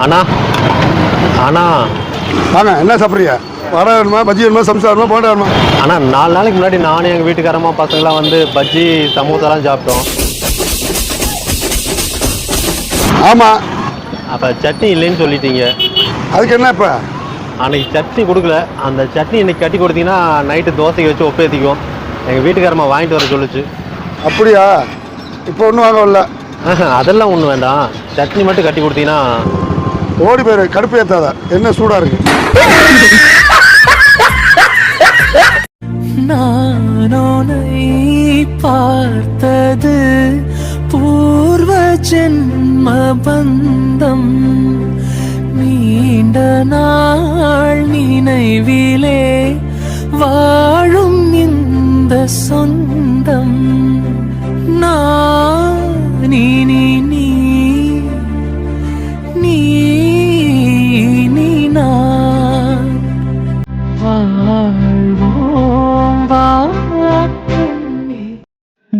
அண்ணா அண்ணா வாங்க, என்ன சாப்பிட்றீங்க? வடை வேணுமா, பஜ்ஜி வேணுமா, சம்சா வேணுமா, போண்டா வேணுமா? அண்ணா 4 நாளைக்கு முன்னாடி நானும் எங்கள் வீட்டுக்காரமா பசங்களாம் வந்து பஜ்ஜி சமோசாலாம் சாப்பிட்டோம். ஆமாம். அப்போ சட்னி இல்லைன்னு சொல்லிட்டீங்க. அதுக்கு என்ன இப்போ? அன்னைக்கு சட்னி கொடுக்கல. அந்த சட்னி இன்னைக்கு கட்டி கொடுத்தீங்கன்னா நைட்டு தோசைக்கு வச்சு ஒப்பேற்றிக்குவோம். எங்கள் வீட்டுக்காரமா வாங்கிட்டு வர சொல்லிச்சு. அப்படியா? இப்போ ஒன்றும் வாங்க வரல. அதெல்லாம் ஒன்றும் வேண்டாம், சட்னி மட்டும் கட்டி கொடுத்தீங்கன்னா. ஓடி போயிரு, கடுப்பு ஏற்றாத, என்ன சூடாக இருக்கு. நானோனை பார்த்தது பூர்வ ஜென்ம பந்தம், நீண்ட நாள் நினைவிலே வாழும் இந்த சொந்தம். நீ நீ நீ நீ நீ நான் வாழ்வோம்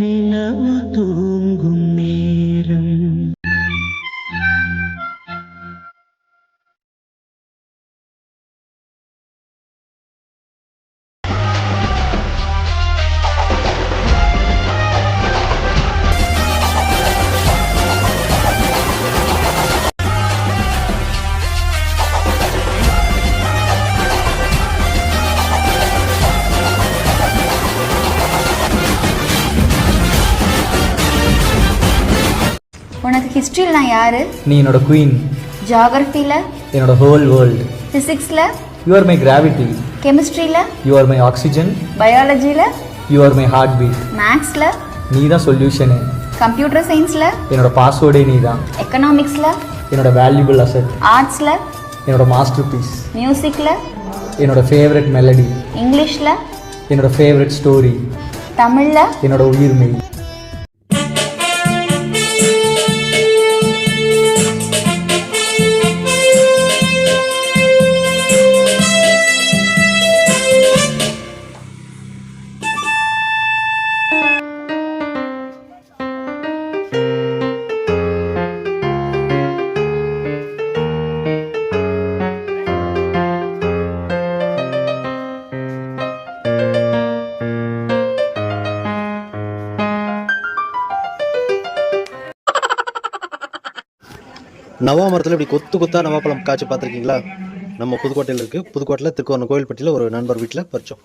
நிலவு தூங்கும் நேரம். உனக்கு ஹிஸ்ட்ரியில் நான் யாரு? நீ என்னோட குயின். ஜியாகிரஃபியில் என்னோட ஹோல் வேர்ல்டு. ஃபிசிக்ஸில் யூ ஆர் மை கிராவிட்டி. கெமிஸ்ட்ரியில் யூ ஆர் மை ஆக்சிஜன். பயாலஜியில் you are my heartbeat. மேக்ஸில் நீ தான் சொல்யூஷனு. கம்ப்யூட்டர் சயின்ஸில் என்னோட பாஸ்வேர்டே நீ தான். எக்கனாமிக்ஸில் என்னோட வேல்யூபிள் அசெட். ஆர்ட்ஸில் என்னோட மாஸ்டர் பீஸ். மியூசிக்கில் என்னோட ஃபேவரட் மெலடி. இங்கிலீஷில் என்னோட ஃபேவரட் ஸ்டோரி. தமிழில் என்னோட உயிர்மெய். நவா மரத்தில் இப்படி கொத்து கொத்தா நவாப்பழம் காய்ச்சி பார்த்துருக்கீங்களா? நம்ம புதுக்கோட்டையில் இருக்குது. புதுக்கோட்டையில் திருக்கோணம் கோயில்பட்டியில் ஒரு நண்பர் வீட்டில் பறிச்சோம்.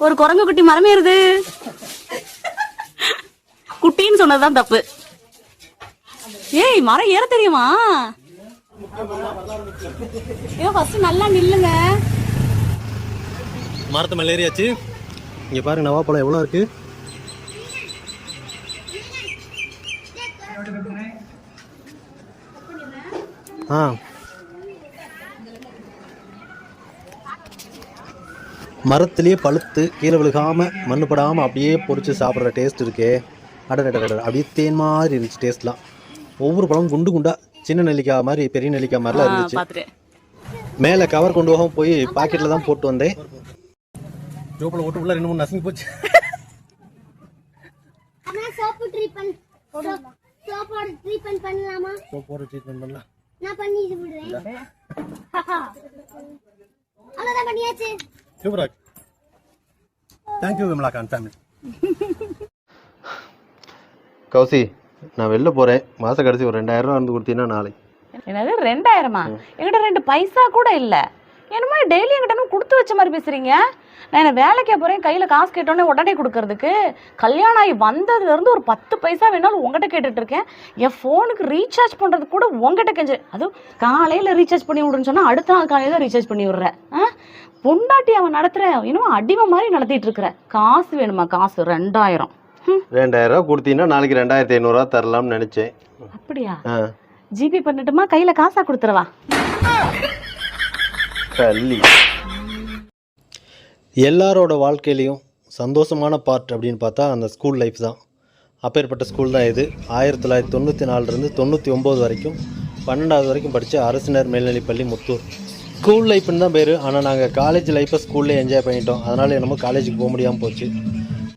ஒரு குரங்கு குட்டி மரம் ஏறுது. குட்டின்னு சொன்னதுதான் தப்பு. ஏய், மரம் ஏற தெரியுமா? ஏன் ஃபர்ஸ்ட் நல்லா நில்லுங்க. மரத்தை மேலே ஏறியாச்சு. இங்கே பாருங்க நவாப்பழம் எவ்வளோ இருக்கு. மரத்திலேயே பழுத்து கீழே விழுகாமல் மண்ணு படாமல் அப்படியே பொறிச்சு சாப்பிட்ற டேஸ்ட் இருக்கே. அடடட அப்படியே தேன் மாதிரி இருந்துச்சு டேஸ்ட்லாம். ஒவ்வொரு பழமும் குண்டு குண்டா சின்ன நெல்லிக்காய் மாதிரி பெரிய நெல்லிக்காய் மாதிரிலாம் இருந்துச்சு. மேலே கவர் கொண்டு போகாமல் போய் பாக்கெட்டில் தான் போட்டு வந்தேன். ஜோப்பில் ஓட்டு உள்ள 2-3 நசுங்கி போச்சு. சோப்போட ட்ரீட்மெண்ட் பண்ணலாம். நான் பண்ணி இது விடுறேன். அவ்வளவுதான் பண்ணியாச்சு. சூப்பரா. Thank you Vimala Khan family. Kausi, நான் வெளில போறேன். மாச கடைசி ஒரு 2000 ரூபா வந்து கொடுத்தீங்கன்னா நாளைக்கு. என்னது 2000-மா? என்கிட்ட 2 பைசா கூட இல்ல. என்னமா டெய்லி என்கிட்ட கொடுத்து வச்ச மாதிரி பேசுறீங்க? நான் என்ன வேலைக்கே போறேன், கையில காசு கேட்டோன்னே உடனே கொடுக்கறதுக்கு? கல்யாணம் ஆகி வந்ததுல இருந்து ஒரு 10 பைசா வேணாலும் உங்ககிட்ட கேட்டுட்டு இருக்கேன். என் போனுக்கு ரீசார்ஜ் பண்றது கூட உங்ககிட்ட கெஞ்சு. அதுவும் காலையில ரீசார்ஜ் பண்ணி விடுன்னு சொன்னா அடுத்த நாள் காலையில ரீசார்ஜ் பண்ணி விடுற. பொண்டாட்டி அவன் நடத்துற இன்னும் அடிமை மாதிரி நடத்திட்டு இருக்கிற. காசு வேணுமா? காசு 2000. 2000 ரூபா கொடுத்தீங்கன்னா நாளைக்கு 2500 ரூபா தரலாம்னு நினைச்சேன். அப்படியா? ஜிபே பண்ணிட்டுமா? கையில காசா கொடுத்துருவா. எல்லாரோட வாழ்க்கையிலையும் சந்தோஷமான பார்ட் அப்படின்னு பார்த்தா அந்த ஸ்கூல் லைஃப் தான். அப்பேற்பட்ட ஸ்கூல் தான் இது. 1994 99 வரைக்கும் 12வது வரைக்கும் படித்த அரசினர் மேல்நிலைப்பள்ளி முத்தூர். ஸ்கூல் லைஃப்னு தான் பேர். ஆனால் நாங்கள் காலேஜ் லைஃப்பை ஸ்கூல்லே என்ஜாய் பண்ணிட்டோம். அதனால் என்னமோ காலேஜுக்கு போக முடியாமல் போச்சு.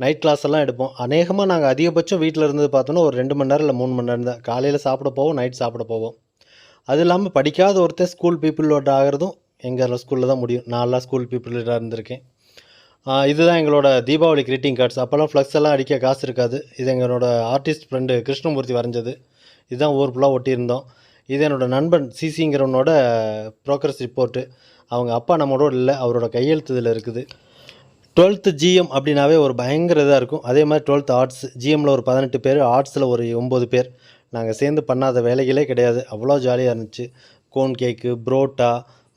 நைட் கிளாஸ் எல்லாம் எடுப்போம். அநேகமாக நாங்கள் அதிகபட்சம் வீட்டில் இருந்தது பார்த்தோன்னா ஒரு 2 மணி நேரம் இல்லை 3 மணி நேரம் தான். காலையில் சாப்பிட போவோம், நைட் சாப்பிட போவோம். அது இல்லாமல் படிக்காத ஒருத்தன் ஸ்கூல் பீப்புள் லீடர் ஆகிறதும் எங்கள் ஸ்கூலில் தான் முடியும். நான்லாம் ஸ்கூல் பீப்புள் லீடராக இருந்திருக்கேன். இதுதான் எங்களோட தீபாவளி க்ரீட்டிங் கார்ட்ஸ். அப்போல்லாம் ஃப்ளக்ஸ் எல்லாம் அடிக்க காசு இருக்காது. இது எங்களோட ஆர்டிஸ்ட் ஃப்ரெண்டு கிருஷ்ணமூர்த்தி வரைஞ்சது. இதுதான் ஊர் ஃபுல்லாக ஒட்டியிருந்தோம். இது என்னோட நண்பன் சிசிங்கிறவனோட ப்ரோக்ரஸ் ரிப்போர்ட்டு. அவங்க அப்பா நம்மளோட இல்லை, அவரோட கையெழுத்து இதில் இருக்குது. 12th GM அப்படின்னாவே ஒரு பயங்கர இதாக இருக்கும். அதே மாதிரி 12th ஆர்ட்ஸ். GMல ஒரு 18 பேர், ஆர்ட்ஸில் ஒரு 9 பேர். நாங்கள் சேர்ந்து பண்ணாத வேலைகளே கிடையாது. அவ்வளோ ஜாலியாக இருந்துச்சு. Cone cake, parotta,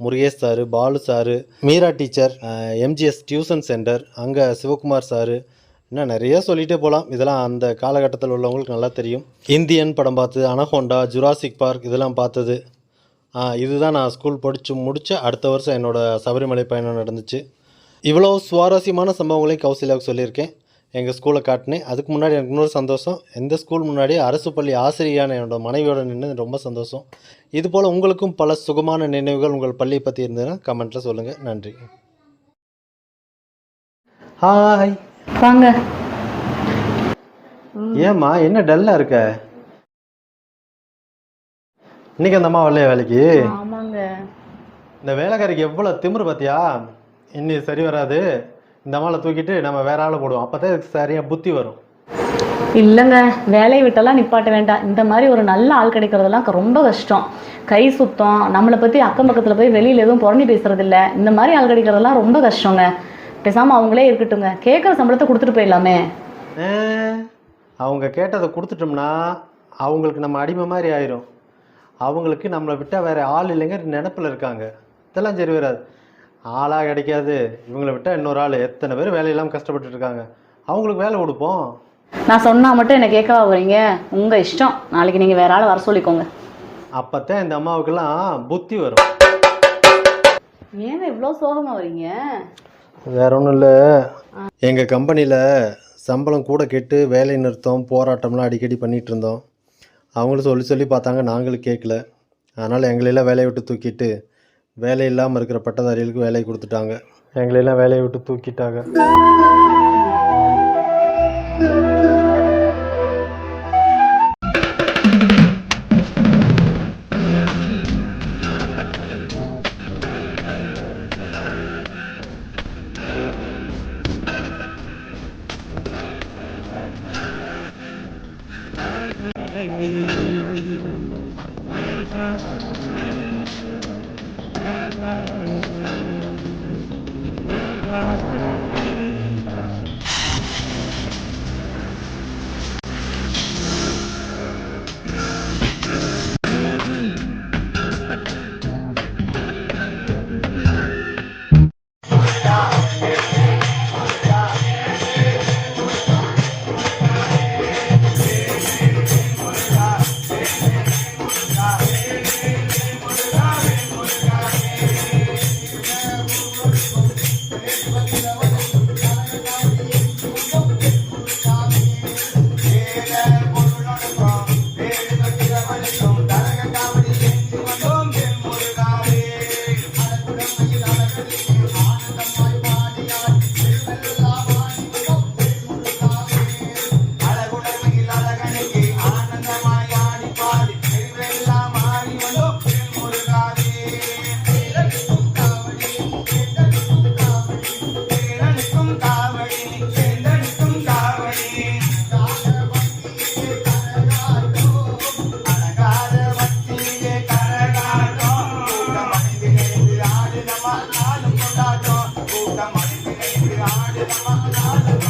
Murugesh sir, Balu sir, Meera teacher, MGS tuition centre, அங்கே சிவகுமார் சாரு, இன்னும் நிறைய சொல்லிகிட்டே போகலாம். இதெல்லாம் அந்த காலகட்டத்தில் உள்ளவங்களுக்கு நல்லா தெரியும். இந்தியன் படம் பார்த்தது, அனகோண்டா, ஜுராசிக் பார்க் இதெல்லாம் பார்த்தது. இதுதான் நான் ஸ்கூல் படித்து முடித்த அடுத்த வருஷம் என்னோடய சபரிமலை பயணம் நடந்துச்சு. இவ்வளோ சுவாரஸ்யமான சம்பவங்களையும் கௌசல்யாவுக்கு சொல்லியிருக்கேன். எங்கள் ஸ்கூலை காட்டினேன். அதுக்கு முன்னாடி எனக்கு இன்னொரு சந்தோஷம், எந்த ஸ்கூல் முன்னாடி அரசு பள்ளி ஆசிரியரான என்னோட மனைவியோட நின்று ரொம்ப சந்தோஷம். இதுபோல் உங்களுக்கும் பல சுகமான நினைவுகள் உங்கள் பள்ளியை பற்றி இருந்ததுன்னா கமெண்ட்டில் சொல்லுங்கள். நன்றி. ஹாய். வாங்க. ஏம்மா என்ன டல்லாக இருக்க? இன்னைக்கு அந்த அம்மா வரலையா வேலைக்கு? ஆமாங்க. இந்த வேலைக்காரிக்கு எவ்வளோ திமிரு பார்த்தியா? இன்னி சரி வராது, இந்த அம்மாவை தூக்கிட்டு நம்ம வேற ஆளை போடுவோம், அப்போ தான் இதுக்கு சரியாக புத்தி வரும். இல்லைங்க, வேலையை விட்டெல்லாம் நிப்பாட்ட வேண்டாம். இந்த மாதிரி ஒரு நல்ல ஆள் கிடைக்கிறதெல்லாம் ரொம்ப கஷ்டம். கை சுத்தம், நம்மளை பற்றி அக்கம் பக்கத்தில் போய் வெளியில் எதுவும் புறணி பேசுறதில்ல. இந்த மாதிரி ஆள் கிடைக்கிறதெல்லாம் ரொம்ப கஷ்டங்க. பேசாமல் அவங்களே இருக்கட்டுங்க, கேட்குற சம்பளத்தை கொடுத்துட்டு போயிடலாமே. அவங்க கேட்டதை கொடுத்துட்டோம்னா அவங்களுக்கு நம்ம அடிமை மாதிரி ஆயிரும். அவங்களுக்கு நம்மளை விட்டால் வேறு ஆள் இல்லைங்க நினப்பில் இருக்காங்க. இதெல்லாம் சரி வராது. ஆளாக கிடைக்காது, இவங்களை விட்டால் இன்னொரு ஆள். எத்தனை பேர் வேலையெல்லாம் கஷ்டப்பட்டு இருக்காங்க, அவங்களுக்கு வேலை கொடுப்போம். நான் சொன்னால் மட்டும் என்னை கேட்கவா வரீங்க? உங்கள் இஷ்டம். நாளைக்கு நீங்கள் வேற ஆள் வர சொல்லிக்கோங்க. அப்போத்தான் இந்த அம்மாவுக்கெல்லாம் புத்தி வரும். ஏங்க இவ்வளோ சோகமாக வரீங்க? வேற ஒன்றும் இல்லை, எங்கள் கம்பெனியில் சம்பளம் கூட கேட்டு வேலை நிறுத்தம் போராட்டம்லாம் அடிக்கடி பண்ணிகிட்டு இருந்தோம். அவங்களும் சொல்லி சொல்லி பார்த்தாங்க, நாங்களும் கேட்கல. அதனால் எங்களெல்லாம் வேலையை விட்டு தூக்கிட்டு வேலை இல்லாமல் இருக்கிற பட்டதாரிகளுக்கு வேலையை கொடுத்துட்டாங்க. எங்களெல்லாம் வேலையை விட்டு தூக்கிட்டாங்க. கூட்டம் அணிந்து ஆடு நம்ம